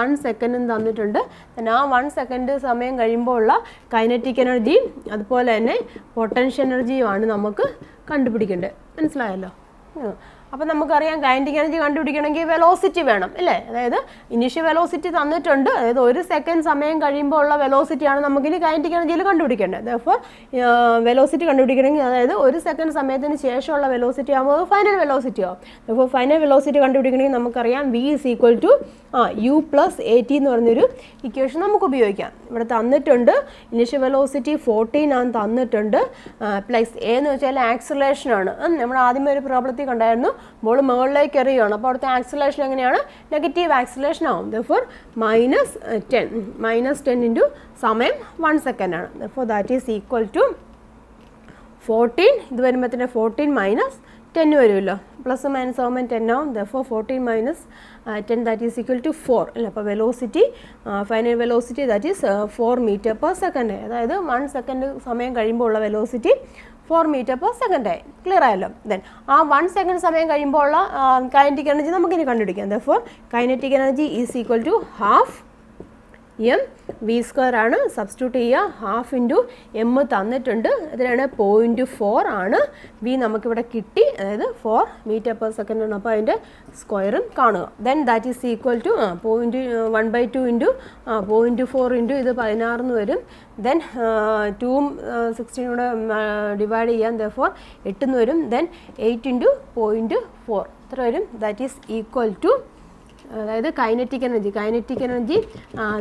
1 second തന്നിട്ടുണ്ട്. ദെൻ ആ 1 second സമയം കഴിയുമ്പോൾ ഉള്ള കൈനറ്റിക് എനർജിയും അതുപോലെ തന്നെ പൊട്ടൻഷ്യൽ എനർജിയുമാണ് നമുക്ക് കണ്ടുപിടിക്കേണ്ടത്. മനസ്സിലായല്ലോ? അപ്പോൾ നമുക്കറിയാം കൈനറ്റിക് എനർജി കണ്ടുപിടിക്കണമെങ്കിൽ വെലോസിറ്റി വേണം അല്ലേ? അതായത് ഇനീഷ്യൽ വെലോസിറ്റി തന്നിട്ടുണ്ട്. അതായത് 1 സെക്കൻഡ് സമയം കഴിയുമ്പോൾ ഉള്ള വെലോസിറ്റിയാണ് നമുക്കിനി കൈനറ്റിക് എനർജിയിൽ കണ്ടുപിടിക്കേണ്ടത്. അപ്പോൾ വെലോസിറ്റി കണ്ടുപിടിക്കണമെങ്കിൽ അതായത് 1 സെക്കൻഡ് സമയത്തിന് ശേഷമുള്ള വെലോസിറ്റി ആകുമ്പോൾ ഫൈനൽ വെലോസിറ്റി ആവും. അപ്പോൾ ഫൈനൽ വെലോസിറ്റി കണ്ടുപിടിക്കണമെങ്കിൽ നമുക്കറിയാം V is equal to U plus AT എന്ന് പറഞ്ഞൊരു ഇക്വേഷൻ നമുക്ക് ഉപയോഗിക്കാം. ഇവിടെ തന്നിട്ടുണ്ട് ഇനീഷ്യൽ വെലോസിറ്റി 14 ആണ് തന്നിട്ടുണ്ട്. പ്ലസ് A എന്ന് വെച്ചാൽ ആക്സിലറേഷനാണ്. നമ്മൾ ആദ്യമേ ഒരു പ്രോബ്ലത്തിൽ കണ്ടായിരുന്നു. ബോൾ മുകളിലേക്ക് എറിയുകയാണ്. അപ്പോൾ അവിടുത്തെ ആക്സിലറേഷൻ എങ്ങനെയാണ്? നെഗറ്റീവ് ആക്സിലറേഷൻ ആവും. ദെർഫോർ -10 ഇൻറ്റു സമയം 1 സെക്കൻഡ് ആണ്. Therefore that is equal to 14. ഇത് വരുമ്പോഴത്തേന് 14 മൈനസ് 10 വരുമല്ലോ. പ്ലസ് മൈനസ് ആകുമ്പോൾ 10 ആവും. Therefore 14 minus 10 that is equal to 4 അല്ലേ? അപ്പോൾ velocity, final velocity that is 4 meter per second. അതായത് 1 സെക്കൻഡ് സമയം കഴിയുമ്പോൾ ഉള്ള വെലോസിറ്റി 4 meter per second ആയി. ക്ലിയർ ആയല്ലോ? ദെൻ ആ 1 സെക്കൻഡ് സമയം കഴിയുമ്പോൾ ഉള്ള കൈനറ്റിക് എനർജി നമുക്കിനി കണ്ടുപിടിക്കാം. Therefore kinetic energy is equal to half mv² ആണ്. സബ്സ്റ്റിറ്റ്യൂട്ട് ചെയ്യുക. ഹാഫ് ഇൻറ്റു m തന്നിട്ടുണ്ട്. എത്രയാണ്? 0.4 ആണ്. v നമുക്കിവിടെ കിട്ടി. അതായത് 4 meter per second ആണ്. അപ്പോൾ അതിൻ്റെ സ്ക്വയറും കാണുക. Then that is equal to 1/2 into 0.4 into ഇത് 16 എന്ന് വരും. ദെൻ 2ഉം 16 കൂടെ ഡിവൈഡ് ചെയ്യാൻ. ദെർഫോർ 8 എന്ന് വരും. ദെൻ 8 ഇൻറ്റു 0.4 എത്ര വരും? ദാറ്റ് ഈസ് ഈക്വൽ ടു, അതായത് kinetic energy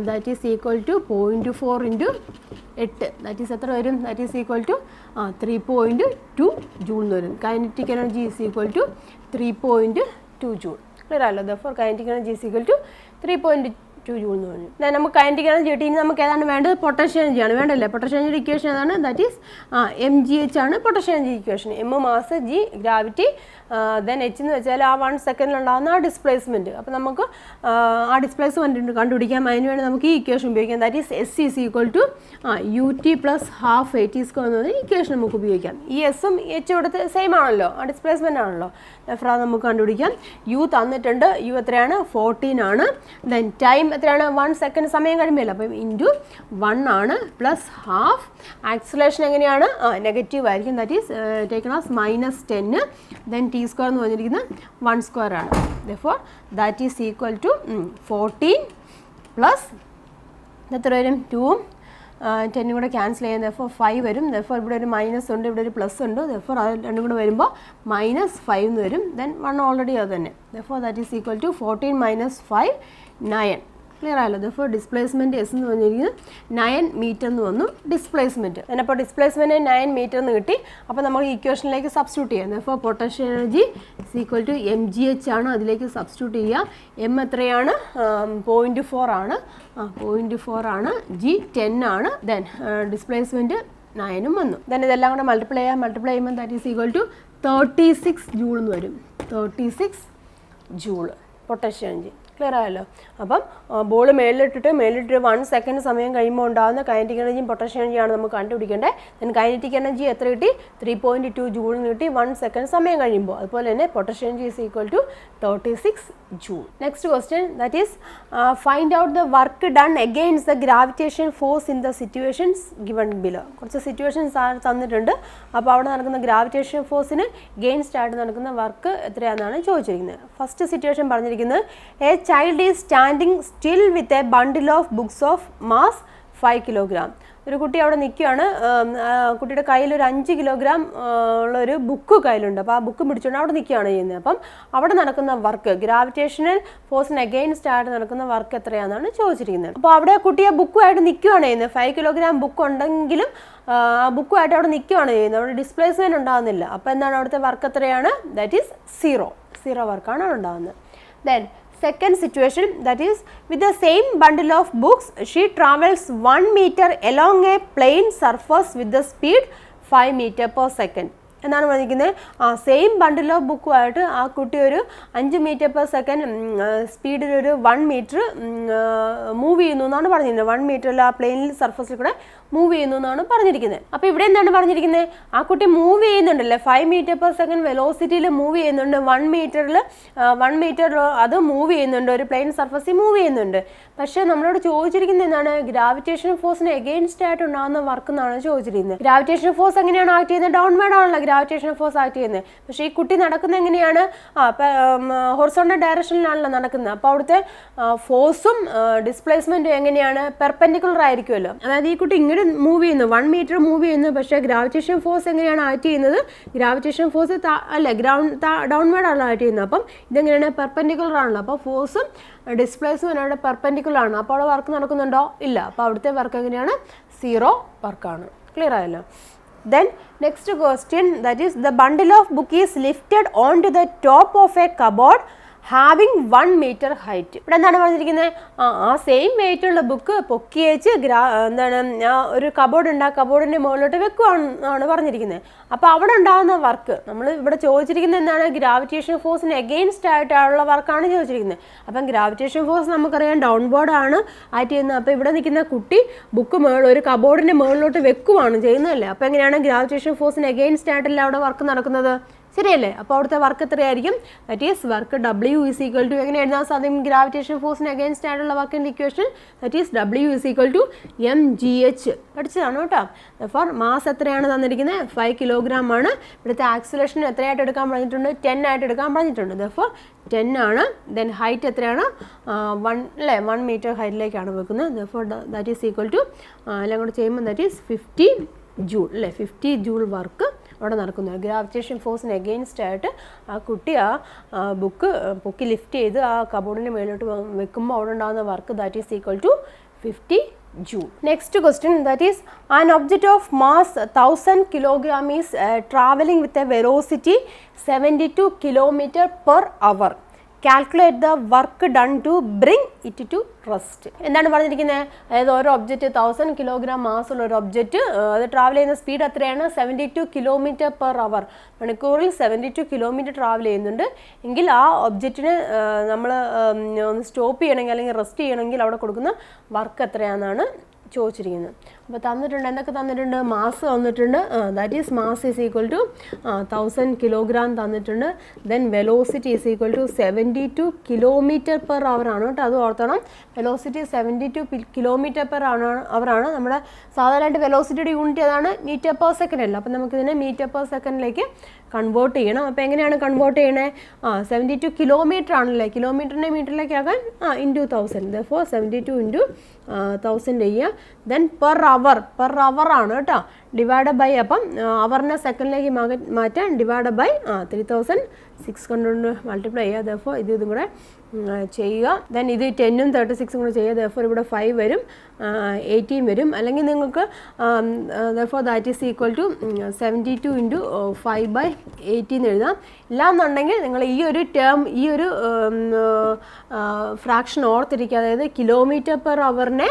that is equal to 0.4 into 8 that is എത്ര വരും? That is equal to 3.2 joule എന്ന് വരും. Kinetic energy is equal to 3.2 joule. Clear ആണല്ലോ? Therefore kinetic energy is equal to 3.2 joule എന്ന് പറഞ്ഞു. നമുക്ക് kinetic energy കിട്ടി. ഇനി നമുക്ക് ഏതാണ് വേണ്ടത്? പൊട്ടൻഷ്യൽ എനർജിയാണ് വേണ്ടല്ലേ? പൊട്ടൻഷ്യൽ എനർജി ഇക്വേഷൻ ഏതാണ്? ദാറ്റ് ഈസ് mgh ആണ് potential energy equation. m mass, g gravity, then h എന്ന് വെച്ചാൽ ആ 1 സെക്കൻഡിലുണ്ടാകുന്ന ആ ഡിസ്പ്ലേസ്മെൻറ്റ്. അപ്പോൾ നമുക്ക് ആ ഡിസ്പ്ലേസ്മെൻറ്റ് കണ്ടുപിടിക്കാം. അതിന് വേണ്ടി നമുക്ക് ഈ ഇക്വേഷൻ ഉപയോഗിക്കാം. That is s is equal to ut plus half AT² എന്ന് പറഞ്ഞ ഇക്വേഷൻ നമുക്ക് ഉപയോഗിക്കാം. ഈ എസും h ഇവിടുത്തെ സെയിം ആണല്ലോ, ആ ഡിസ്പ്ലേസ്മെൻ്റ് ആണല്ലോ. ദെർഫോർ നമുക്ക് കണ്ടുപിടിക്കാം. u തന്നിട്ടുണ്ട്. u എത്രയാണ്? 14 ആണ്. ദെൻ ടൈം എത്രയാണ്? 1 സെക്കൻഡ് സമയം കഴിയുമ്പോൾ. അപ്പം ഇൻറ്റു 1 ആണ്. Plus half. ആക്സിലേഷൻ എങ്ങനെയാണ്? നെഗറ്റീവ് ആയിരിക്കും. That is taken as -10. Then t² എന്ന് പറഞ്ഞിരിക്കുന്നത് 1² ആണ്. Therefore that is equal to 14 plus എത്ര വരും? 2ഉം 10 കൂടെ ക്യാൻസൽ ചെയ്യാൻ. ദെർഫോർ 5 വരും. ദെർഫോർ ഇവിടെ ഒരു മൈനസ് ഉണ്ട്, ഇവിടെ ഒരു പ്ലസ് ഉണ്ട്. ദെർഫോർ അത് രണ്ടും കൂടെ വരുമ്പോൾ -5 എന്ന് വരും. ദെൻ 1 ഓൾറെഡി അത് തന്നെ. Therefore that is equal to 14 minus 5 9. Clear ആയല്ലോ? ദെർഫോർ ഡിസ്പ്ലേസ്മെൻറ്റ് എസ് എന്ന് പറഞ്ഞിരിക്കുന്നത് 9 meter എന്ന് വന്നു ഡിസ്പ്ലേസ്മെൻറ്റ്. അതിനപ്പോൾ ഡിസ്പ്ലേസ്മെൻറ്റ് 9 meter എന്ന് കിട്ടി. അപ്പോൾ നമുക്ക് ഇക്വേഷനിലേക്ക് സബ്സ്റ്റിറ്റ്യൂട്ട് ചെയ്യാം. Therefore potential energy is equal to mgh ആണ്. അതിലേക്ക് സബ്സ്റ്റിറ്റ്യൂട്ട് ചെയ്യുക. m എത്രയാണ്? 0.4 ആണ്. 0.4 ആണ്. g 10 ആണ്. ദെൻ ഡിസ്പ്ലേസ്മെൻറ്റ് 9 വന്നു. ദെൻ ഇതെല്ലാം കൂടെ മൾട്ടിപ്ലൈ ചെയ്യുമ്പോൾ that is equal to 36 joule എന്ന് വരും. 36 ജൂൾ പൊട്ടൻഷ്യൽ എനർജി. ക്ലിയർ ആയല്ലോ. അപ്പം ബോൾ മേളിലിട്ടിട്ട് 1 സെക്കൻഡ് സമയം കഴിയുമ്പോൾ ഉണ്ടാകുന്ന കൈനറ്റിക് എനർജിയും പൊട്ടൻഷ്യൽ എനർജിയാണ് നമുക്ക് കണ്ടുപിടിക്കേണ്ടത്. ദെൻ കൈനറ്റിക് എനർജി എത്ര കിട്ടി? 3.2 ജൂളിന് കിട്ടി 1 സെക്കൻഡ് സമയം കഴിയുമ്പോൾ. അതുപോലെ തന്നെ potential energy is equal to 36 joule. Next question that is find out the work done against the gravitation force in the situations given below. കുറച്ച് സിറ്റുവേഷൻസ് തന്നിട്ടുണ്ട്. അപ്പോൾ അവിടെ നടക്കുന്ന ഗ്രാവിറ്റേഷൻ ഫോഴ്സിന് എഗെയിൻസ്റ്റ് ആയിട്ട് നടക്കുന്ന വർക്ക് എത്രയാണെന്നാണ് ചോദിച്ചിരിക്കുന്നത്. ഫസ്റ്റ് സിറ്റുവേഷൻ പറഞ്ഞിരിക്കുന്നത് A child is standing still with a bundle of books of mass 5 kilogram. ഒരു കുട്ടി അവിടെ നിൽക്കുകയാണ്. കുട്ടിയുടെ കയ്യിൽ ഒരു 5 കിലോഗ്രാം ഉള്ളൊരു ബുക്ക് കയ്യിലുണ്ട്. അപ്പോൾ ആ ബുക്ക് പിടിച്ചുകൊണ്ട് അവിടെ നിൽക്കുകയാണ് ചെയ്യുന്നത്. അപ്പം അവിടെ നടക്കുന്ന വർക്ക് ഗ്രാവിറ്റേഷണൽ ഫോഴ്സിന് അഗെയിൻസ്റ്റ് ആയിട്ട് നടക്കുന്ന വർക്ക് എത്രയാണെന്നാണ് ചോദിച്ചിരിക്കുന്നത്. അപ്പോൾ അവിടെ കുട്ടിയെ ബുക്കുമായിട്ട് നിൽക്കുകയാണ് ചെയ്യുന്നത്. 5 കിലോഗ്രാം ബുക്ക് ഉണ്ടെങ്കിലും ആ ബുക്കുമായിട്ട് അവിടെ നിൽക്കുകയാണ് ചെയ്യുന്നത്. അവിടെ ഡിസ്പ്ലേസ്മെൻറ്റ് ഉണ്ടാകുന്നില്ല. അപ്പോൾ എന്താണ് അവിടുത്തെ വർക്ക് എത്രയാണ്? ദാറ്റ് ഈസ് 0 വർക്കാണ് ഉണ്ടാകുന്നത്. Then second situation, that is with the same bundle of books she travels 1 meter along a plane surface with the speed 5 meter per second. എന്നാണ് പറഞ്ഞിരിക്കുന്നത്. സെയിം ബണ്ടിൽ ഓഫ് ബുക്കുമായിട്ട് ആ കുട്ടി ഒരു 5 മീറ്റർ പെർ സെക്കൻഡ് സ്പീഡിൽ ഒരു 1 metre move ചെയ്യുന്നു എന്നാണ് പറഞ്ഞിരിക്കുന്നത്. 1 മീറ്ററിൽ ആ പ്ലെയിനിൽ സർഫസിൽ കൂടെ മൂവ് ചെയ്യുന്നു എന്നാണ് പറഞ്ഞിരിക്കുന്നത്. അപ്പോൾ ഇവിടെ എന്താണ് പറഞ്ഞിരിക്കുന്നത്? ആ കുട്ടി മൂവ് ചെയ്യുന്നുണ്ടല്ലേ, 5 മീറ്റർ പെർ സെക്കൻഡ് വെലോസിറ്റിയിൽ മൂവ് ചെയ്യുന്നുണ്ട്. 1 മീറ്ററിൽ അത് മൂവ് ചെയ്യുന്നുണ്ട്, ഒരു പ്ലെയിൻ സർഫസിൽ മൂവ് ചെയ്യുന്നുണ്ട്. പക്ഷേ നമ്മളോട് ചോദിച്ചിരിക്കുന്നത് എന്താണ്? ഗ്രാവിറ്റേഷൻ ഫോഴ്സിന് എഗെയിൻസ്റ്റ് ആയിട്ട് ഉണ്ടാകുന്ന വർക്ക് എന്നാണ് ചോദിച്ചിരിക്കുന്നത്. ഗ്രാവിറ്റേഷൻ ഫോഴ്സ് എങ്ങനെയാണ് ആക്ട് ചെയ്യുന്നത്? ഡൗൺവേർഡ് ആണല്ലോ ഗ്രാവിറ്റേഷൻ ഫോഴ്സ് ആക്ട് ചെയ്യുന്നത്. പക്ഷേ ഈ കുട്ടി നടക്കുന്നത് എങ്ങനെയാണ്? ഹൊറിസോണ്ടൽ ഡയറക്ഷനിലാണല്ലോ നടക്കുന്നത്. അപ്പോൾ അവിടുത്തെ ഫോഴ്സും ഡിസ്പ്ലേസ്മെന്റും എങ്ങനെയാണ്? പെർപെൻഡിക്കുലർ ആയിരിക്കുമല്ലോ. അതായത് ഈ കുട്ടി ഇങ്ങോട്ട് മൂവ് ചെയ്യുന്നു, 1 മീറ്റർ മൂവ് ചെയ്യുന്നു. പക്ഷേ ഗ്രാവിറ്റേഷൻ ഫോഴ്സ് എങ്ങനെയാണ് ആക്ട് ചെയ്യുന്നത്? ഗ്രാവിറ്റേഷൻ ഫോഴ്സ് ഡൗൺവേർഡ് ആണല്ലോ ആക്ട് ചെയ്യുന്നത്. അപ്പം ഇതെങ്ങനെയാണ്? പെർപെൻഡിക്കുലർ ആണല്ലോ. അപ്പോൾ ഫോഴ്സും ഡിസ്പ്ലേസ്മെന്റ് അവിടെ പെർപെൻഡിക്കുലർ ആണ്. അപ്പോൾ അവിടെ വർക്ക് നടക്കുന്നുണ്ടോ? ഇല്ല. അപ്പോൾ അവിടുത്തെ വർക്ക് എങ്ങനെയാണ്? 0 വർക്കാണ്. ക്ലിയർ ആയല്ലോ. Then next question, that is the bundle of book is lifted onto the top of a cupboard having 1 meter height. ഇവിടെ എന്താണ് പറഞ്ഞിരിക്കുന്നത്? ആ സെയിം വെയിറ്റ് ഉള്ള ബുക്ക് പൊക്കി വെച്ച് എന്താണ് ഒരു കബോർഡ് ഉണ്ട്, ആ കബോർഡിൻ്റെ മുകളിലോട്ട് വെക്കുവാണ് പറഞ്ഞിരിക്കുന്നത്. അപ്പോൾ അവിടെ ഉണ്ടാകുന്ന വർക്ക് നമ്മൾ ഇവിടെ ചോദിച്ചിരിക്കുന്നത് എന്താണ്? ഗ്രാവിറ്റേഷൻ ഫോഴ്സിന് എഗെയിൻസ്റ്റ് ആയിട്ടുള്ള വർക്കാണ് ചോദിച്ചിരിക്കുന്നത്. അപ്പം ഗ്രാവിറ്റേഷൻ ഫോഴ്സ് നമുക്കറിയാം ഡൗൺവേർഡ് ആണ് ആയിട്ട് ചെയ്യുന്നത്. അപ്പോൾ ഇവിടെ നിൽക്കുന്ന കുട്ടി ബുക്ക് ഒരു കബോർഡിൻ്റെ മുകളിലോട്ട് വെക്കുവാണ് ചെയ്യുന്നതല്ലേ. അപ്പോൾ എങ്ങനെയാണ് ഗ്രാവിറ്റേഷൻ ഫോഴ്സിന് എഗെയിൻസ്റ്റ് ആയിട്ടല്ല അവിടെ വർക്ക് നടക്കുന്നത്? ശരിയല്ലേ? അപ്പോൾ അവിടുത്തെ വർക്ക് എത്രയായിരിക്കും? That is work W is equal to എങ്ങനെ എഴുതാൻ സാധിക്കും? ഗ്രാവിറ്റേഷൻ ഫോഴ്സിന് അഗെയിൻസ്റ്റ് ആയിട്ടുള്ള വർക്കിൻ്റെ equation that is W is equal to mgh. പഠിച്ചതാണ് കേട്ടോ. ഫോർ മാസ് എത്രയാണ് തന്നിരിക്കുന്നത്? 5 കിലോഗ്രാം ആണ്. ഇവിടുത്തെ ആക്സിലേഷൻ എത്രയായിട്ട് എടുക്കാൻ പറഞ്ഞിട്ടുണ്ട്? 10 ആയിട്ട് എടുക്കാൻ പറഞ്ഞിട്ടുണ്ട്. ദെർഫോർ 10 ആണ്. ദെൻ ഹൈറ്റ് എത്രയാണ്? 1 മീറ്റർ ഹൈറ്റിലേക്കാണ് വെക്കുന്നത്. Therefore that is equal to എല്ലാം കൂടെ ചെയ്യുമ്പോൾ ദാറ്റ് ഈസ് 50 ജൂൾ അല്ലേ. 50 ജൂൾ വർക്ക് അവിടെ നടക്കുന്നത്. ഗ്രാവിറ്റേഷൻ ഫോഴ്സിന് എഗെയിൻസ്റ്റ് ആയിട്ട് ആ കുട്ടി ആ ബുക്ക് പൊക്കി ലിഫ്റ്റ് ചെയ്ത് ആ കബോർഡിൻ്റെ മേലോട്ട് വെക്കുമ്പോൾ അവിടെ ഉണ്ടാകുന്ന work that is equal to 50 Joule. Next question, that is an object of mass 1000 kilogram is traveling with a velocity 72 kilometer per hour. Calculate the work done to bring it to rest. എന്താണ് പറഞ്ഞിരിക്കുന്നത്? അതായത് ഒരു object 1000 kilogram mass ഉള്ള ഒരു object അത് travel ചെയ്യുന്ന speed എത്രയാണ്? 72 kilometre per അവർ. മണിക്കൂറിൽ 72 കിലോമീറ്റർ ട്രാവൽ ചെയ്യുന്നുണ്ട് എങ്കിൽ ആ ഒബ്ജക്റ്റിന് നമ്മൾ ഒന്ന് സ്റ്റോപ്പ് ചെയ്യണമെങ്കിൽ അല്ലെങ്കിൽ റെസ്റ്റ് ചെയ്യണമെങ്കിൽ അവിടെ കൊടുക്കുന്ന വർക്ക് എത്രയാണെന്നാണ് ചോദിച്ചിരിക്കുന്നത്. അപ്പോൾ തന്നിട്ടുണ്ട്, എന്തൊക്കെ തന്നിട്ടുണ്ട്? മാസ് തന്നിട്ടുണ്ട്, that is mass is equal to 1000 kilogram തന്നിട്ടുണ്ട്. Then velocity is equal to 72 kilometre per hour ആണ് കേട്ടോ. അത് ഓർത്തണം. വെലോസിറ്റി 72 കിലോമീറ്റർ പെർ അവറാണ്. നമ്മുടെ സാധാരണയായിട്ട് വെലോസിറ്റിയുടെ യൂണിറ്റ് ഏതാണ്? മീറ്റർ പെർ സെക്കൻഡ് അല്ല. അപ്പോൾ നമുക്കിതിനെ മീറ്റർ പെർ സെക്കൻഡിലേക്ക് കൺവേർട്ട് ചെയ്യണം. അപ്പോൾ എങ്ങനെയാണ് കൺവേർട്ട് ചെയ്യണേ? 72 കിലോമീറ്റർ ആണല്ലേ. കിലോമീറ്ററിനെ മീറ്ററിലേക്ക് ആക്കാൻ ഇൻറ്റു 1000. ദെർഫോർ 72 ഇൻറ്റു 1000 ചെയ്യുക. ദെൻ പെർ അവർ ആണ് കേട്ടോ. ഡിവൈഡ് ബൈ, അപ്പം അവറിനെ സെക്കൻഡിലേക്ക് മാറ്റാൻ ഡിവൈഡ് ബൈ 3600 മൾട്ടിപ്ലൈ ചെയ്യുക. ദെർഫോർ ഇതും കൂടെ ചെയ്യുക. ദെൻ ഇത് 10ഉം 36ഉം കൂടെ ചെയ്യുക. ദെർഫോർ ഇവിടെ 5 വരും, 18 വരും. അല്ലെങ്കിൽ നിങ്ങൾക്ക് therefore that is equal to 72 into 5/18 എഴുതാം. ഇല്ലാന്നുണ്ടെങ്കിൽ നിങ്ങൾ ഈ ഒരു ടേം, ഈ ഒരു ഫ്രാക്ഷൻ ഓർത്തിരിക്കുക. അതായത് കിലോമീറ്റർ പെർ അവറിനെ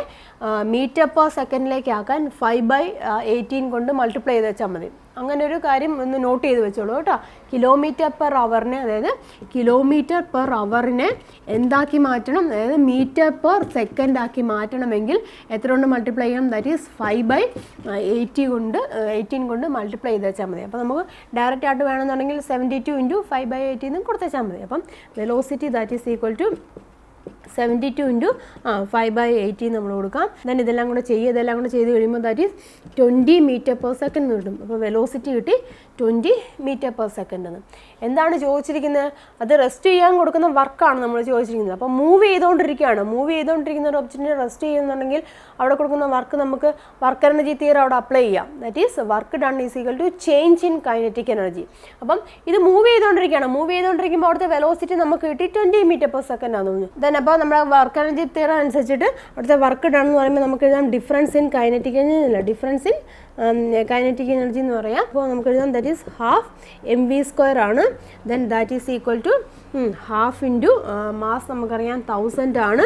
മീറ്റർ പെർ സെക്കൻഡിലേക്ക് ആക്കാൻ 5/18 കൊണ്ട് മൾട്ടിപ്ലൈ ചെയ്ത് വെച്ചാൽ മതി. അങ്ങനെ ഒരു കാര്യം ഒന്ന് നോട്ട് ചെയ്ത് വെച്ചോളൂ കേട്ടോ. കിലോമീറ്റർ പെർ അവറിനെ, അതായത് കിലോമീറ്റർ പെർ അവറിനെ എന്താക്കി മാറ്റണം, അതായത് മീറ്റർ പെർ സെക്കൻഡ് ആക്കി മാറ്റണമെങ്കിൽ എത്ര കൊണ്ട് മൾട്ടിപ്ലൈ ചെയ്യണം? ദാറ്റ് ഈസ് 5/18 കൊണ്ട് മൾട്ടിപ്ലൈ ചെയ്ത് വെച്ചാൽ മതി. അപ്പോൾ നമുക്ക് ഡയറക്റ്റ് ആയിട്ട് വേണമെന്നുണ്ടെങ്കിൽ 72 × 5/18 എന്ന് കൊടുത്തേച്ചാൽ മതി. അപ്പം velocity that is equal to 72 × 5/18 നമ്മൾ കൊടുക്കാം. ദെൻ ഇതെല്ലാം കൂടെ ചെയ്ത് കഴിയുമ്പോൾ that is 20 metre per second എന്ന് കിട്ടും. അപ്പോൾ വെലോസിറ്റി കിട്ടി 20 മീറ്റർ പെർ സെക്കൻഡ് എന്ന്. എന്താണ് ചോദിച്ചിരിക്കുന്നത്? അത് റെസ്റ്റ് ചെയ്യാൻ കൊടുക്കുന്ന വർക്കാണ് നമ്മൾ ചോദിച്ചിരിക്കുന്നത്. അപ്പോൾ മൂവ് ചെയ്തുകൊണ്ടിരിക്കുന്ന ഒരു ഒബ്ജക്റ്റിനെ റെസ്റ്റ് ചെയ്യുന്നുണ്ടെങ്കിൽ അവിടെ കൊടുക്കുന്ന വർക്ക് നമുക്ക് വർക്ക് എനർജി തിയറി അവിടെ അപ്ലൈ ചെയ്യാം. That is work done is equal to change in kinetic energy. അപ്പം ഇത് മൂവ് ചെയ്തുകൊണ്ടിരിക്കുമ്പോൾ അവിടുത്തെ വെലോസിറ്റി നമുക്ക് കിട്ടി 20 മീറ്റർ പെർ സെക്കൻഡ് ആണെന്ന് തോന്നുന്നു. ദെൻ അപ്പോൾ നമ്മുടെ വർക്ക് എനർജി തിയറി അനുസരിച്ചിട്ട് അവിടുത്തെ വർക്ക് ഡൺ എന്ന് പറയുമ്പോൾ നമുക്ക് എഴുതാം ഡിഫറൻസ് ഇൻ കൈനറ്റിക് എനർജി എന്നല്ല, ഡിഫറൻസ് ഇൻ കൈനറ്റിക് എനർജി എന്ന് പറയാം. അപ്പോൾ നമുക്ക് എഴുതാം ദാറ്റ് ഈസ് ½ mv² ആണ്. Then that is equal to ½ × mass നമുക്കറിയാം 1000 ആണ്.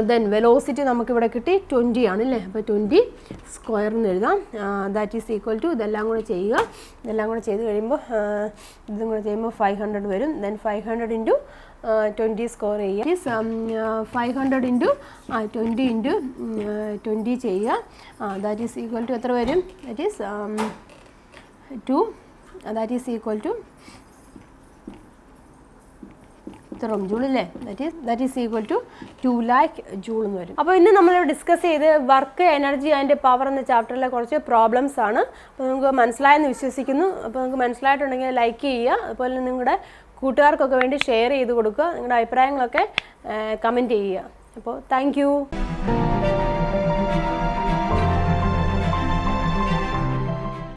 ദെൻ വെലോസിറ്റി നമുക്കിവിടെ കിട്ടി 20 ആണ് അല്ലേ. അപ്പോൾ 20² എന്ന് എഴുതാം. ദാറ്റ് ഈസ് ഈക്വൽ ടു ഇതെല്ലാം കൂടെ ചെയ്യുക. ഇതെല്ലാം കൂടെ ചെയ്ത് കഴിയുമ്പോൾ 500 വരും. ദെൻ 500 × 20² ചെയ്യുക. 500 × 20 ചെയ്യുക. ദാറ്റ് ഈസ് ഈക്വൽ ടു എത്ര വരും? That is 2. That is equal to joule അല്ലേ. That is equal to 2 lakh joule എന്ന് വരും. അപ്പോൾ ഇന്ന് നമ്മൾ ഡിസ്കസ് ചെയ്ത് വർക്ക് എനർജി ആൻഡ് പവർ എന്ന ചാപ്റ്ററിലെ കുറച്ച് പ്രോബ്ലംസ് ആണ്. അപ്പോൾ നിങ്ങൾക്ക് മനസ്സിലായെന്ന് വിശ്വസിക്കുന്നു. അപ്പോൾ നിങ്ങൾക്ക് മനസ്സിലായിട്ടുണ്ടെങ്കിൽ ലൈക്ക് ചെയ്യുക. അതുപോലെ നിങ്ങളുടെ കൂട്ടുകാർക്കൊക്കെ വേണ്ടി ഷെയർ ചെയ്ത് കൊടുക്കുക. നിങ്ങളുടെ അഭിപ്രായങ്ങളൊക്കെ കമൻറ്റ് ചെയ്യുക. അപ്പോൾ താങ്ക് യു.